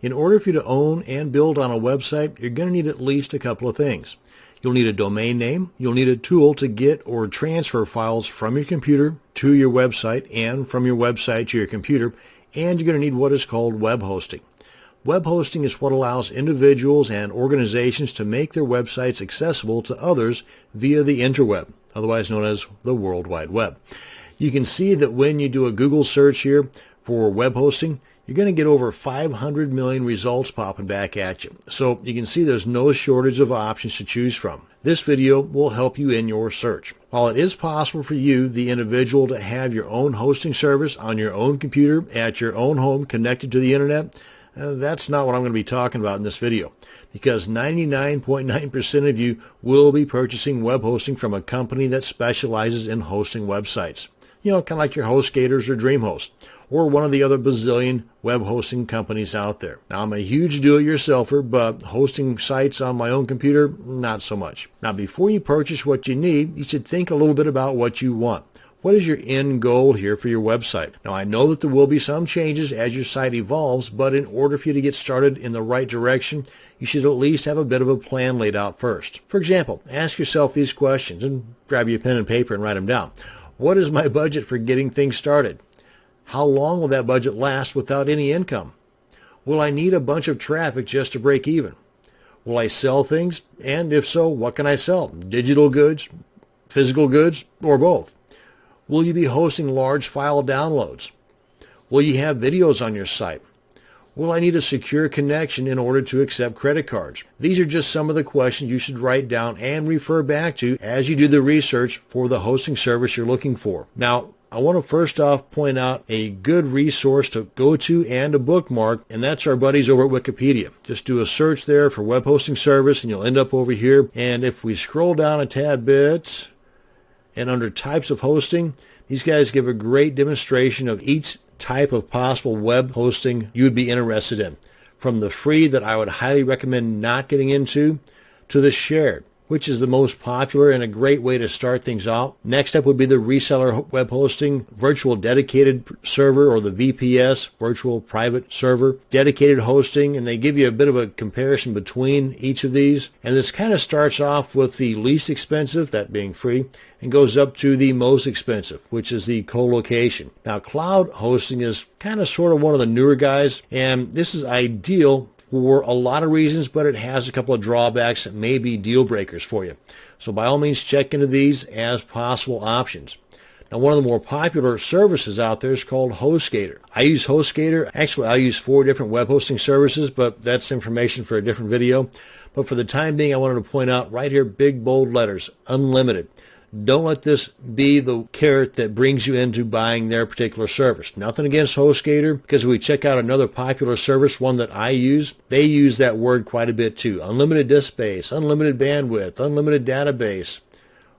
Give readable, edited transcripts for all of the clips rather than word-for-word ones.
In order for you to own and build on a website, you're going to need at least a couple of things. You'll need a domain name. You'll need a tool to get or transfer files from your computer to your website and from your website to your computer. And you're going to need what is called web hosting. Web hosting is what allows individuals and organizations to make their websites accessible to others via the interweb, otherwise known as the World Wide Web. You can see that when you do a Google search here for web hosting, you're going to get over 500 million results popping back at you. So you can see there's no shortage of options to choose from. This video will help you in your search. While it is possible for you, the individual, to have your own hosting service on your own computer at your own home connected to the internet, that's not what I'm going to be talking about in this video, because 99.9% of you will be purchasing web hosting from a company that specializes in hosting websites. You know, kind of like your HostGators or DreamHost, or one of the other bazillion web hosting companies out there. Now, I'm a huge do-it-yourselfer, but hosting sites on my own computer, not so much. Now, before you purchase what you need, you should think a little bit about what you want. What is your end goal here for your website? Now, I know that there will be some changes as your site evolves, but in order for you to get started in the right direction, you should at least have a bit of a plan laid out first. For example, ask yourself these questions and grab your pen and paper and write them down. What is my budget for getting things started? How long will that budget last without any income? Will I need a bunch of traffic just to break even? Will I sell things? And if so, what can I sell? Digital goods, physical goods, or both? Will you be hosting large file downloads? Will you have videos on your site? Will I need a secure connection in order to accept credit cards? These are just some of the questions you should write down and refer back to as you do the research for the hosting service you're looking for. Now, I want to first off point out a good resource to go to and a bookmark, and that's our buddies over at Wikipedia. Just do a search there for web hosting service and you'll end up over here. And if we scroll down a tad bit, and under types of hosting, these guys give a great demonstration of each type of possible web hosting you would be interested in. From the free that I would highly recommend not getting into, to the shared, which is the most popular and a great way to start things out. Next up would be the reseller web hosting, virtual dedicated server, or the VPS, virtual private server, dedicated hosting, and they give you a bit of a comparison between each of these. And this kind of starts off with the least expensive, that being free, and goes up to the most expensive, which is the co-location. Now, cloud hosting is kind of sort of one of the newer guys, and this is ideal for a lot of reasons, but it has a couple of drawbacks that may be deal breakers for you. So by all means, check into these as possible options. Now, one of the more popular services out there is called HostGator. I use HostGator. Actually, I use 4 different web hosting services, but that's information for a different video. But for the time being, I wanted to point out right here, big bold letters, unlimited. Don't let this be the carrot that brings you into buying their particular service. Nothing against HostGator, because if we check out another popular service, one that I use, they use that word quite a bit too. Unlimited disk space, unlimited bandwidth, unlimited database.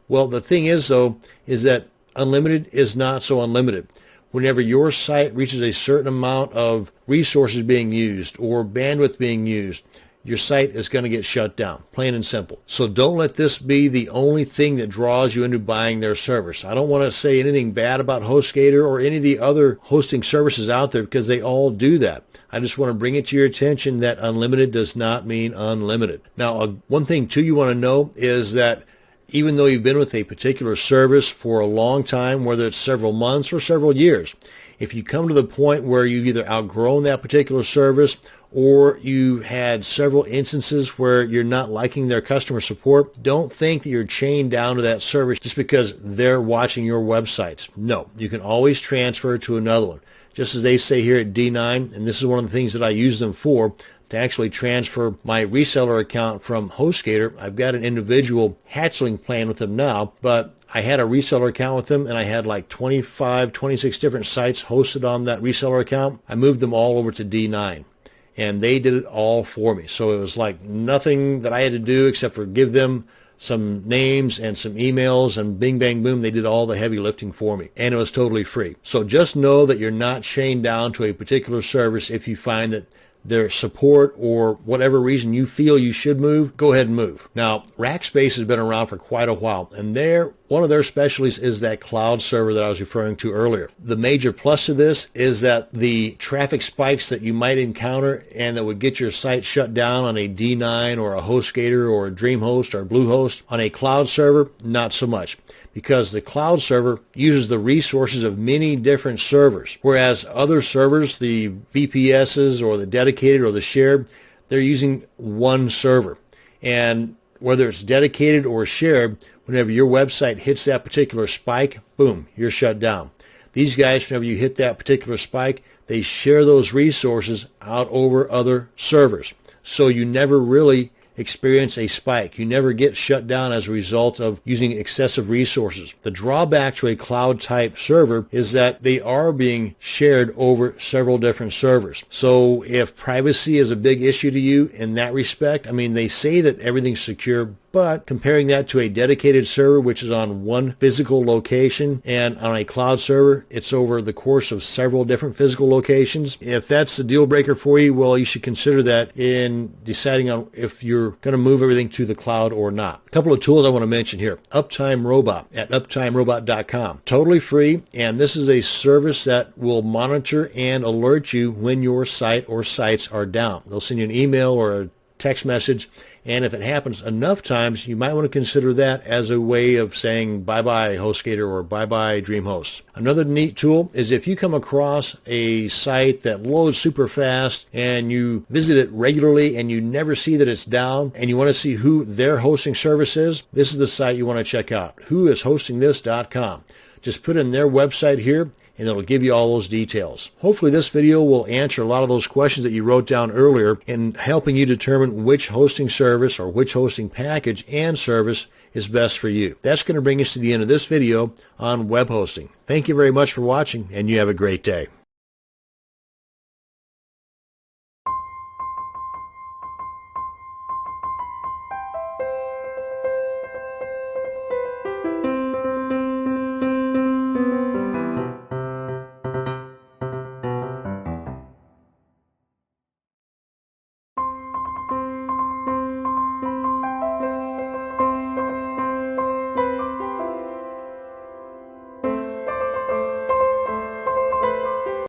Well, the thing is, though, is that unlimited is not so unlimited. Whenever your site reaches a certain amount of resources being used or bandwidth being used, your site is going to get shut down, plain and simple. So don't let this be the only thing that draws you into buying their service. I don't want to say anything bad about HostGator or any of the other hosting services out there, because they all do that. I just want to bring it to your attention that unlimited does not mean unlimited. Now, one thing too you want to know is that even though you've been with a particular service for a long time, whether it's several months or several years, if you come to the point where you've either outgrown that particular service or you had several instances where you're not liking their customer support, don't think that you're chained down to that service just because they're watching your websites. No, you can always transfer to another one. Just as they say here at D9, and this is one of the things that I use them for, to actually transfer my reseller account from HostGator. I've got an individual hatchling plan with them now, but I had a reseller account with them, and I had like 25, 26 different sites hosted on that reseller account. I moved them all over to D9. And they did it all for me. So it was like nothing that I had to do except for give them some names and some emails, and bing, bang, boom, they did all the heavy lifting for me. And it was totally free. So just know that you're not chained down to a particular service if you find that their support or whatever reason you feel you should move, go ahead and move. Now, Rackspace has been around for quite a while, and one of their specialties is that cloud server that I was referring to earlier. The major plus to this is that the traffic spikes that you might encounter and that would get your site shut down on a D9 or a HostGator or a DreamHost or Bluehost, on a cloud server, not so much, because the cloud server uses the resources of many different servers, whereas other servers, the VPSs or the dedicated or the shared, they're using one server. And whether it's dedicated or shared, whenever your website hits that particular spike, boom, you're shut down. These guys, whenever you hit that particular spike, they share those resources out over other servers. So you never really experience a spike. You never get shut down as a result of using excessive resources. The drawback to a cloud type server is that they are being shared over several different servers. So if privacy is a big issue to you in that respect, I mean, they say that everything's secure, but comparing that to a dedicated server, which is on one physical location, and on a cloud server, it's over the course of several different physical locations. If that's the deal breaker for you, well, you should consider that in deciding on if you're going to move everything to the cloud or not. A couple of tools I want to mention here. Uptime Robot at uptimerobot.com. Totally free, and this is a service that will monitor and alert you when your site or sites are down. They'll send you an email or a text message, and if it happens enough times, you might want to consider that as a way of saying bye-bye HostGator or bye-bye DreamHost. Another neat tool is if you come across a site that loads super fast and you visit it regularly and you never see that it's down and you want to see who their hosting service is, this is the site you want to check out, whoishostingthis.com. Just put in their website here, and it'll give you all those details. Hopefully this video will answer a lot of those questions that you wrote down earlier in helping you determine which hosting service or which hosting package and service is best for you. That's going to bring us to the end of this video on web hosting. Thank you very much for watching, and you have a great day.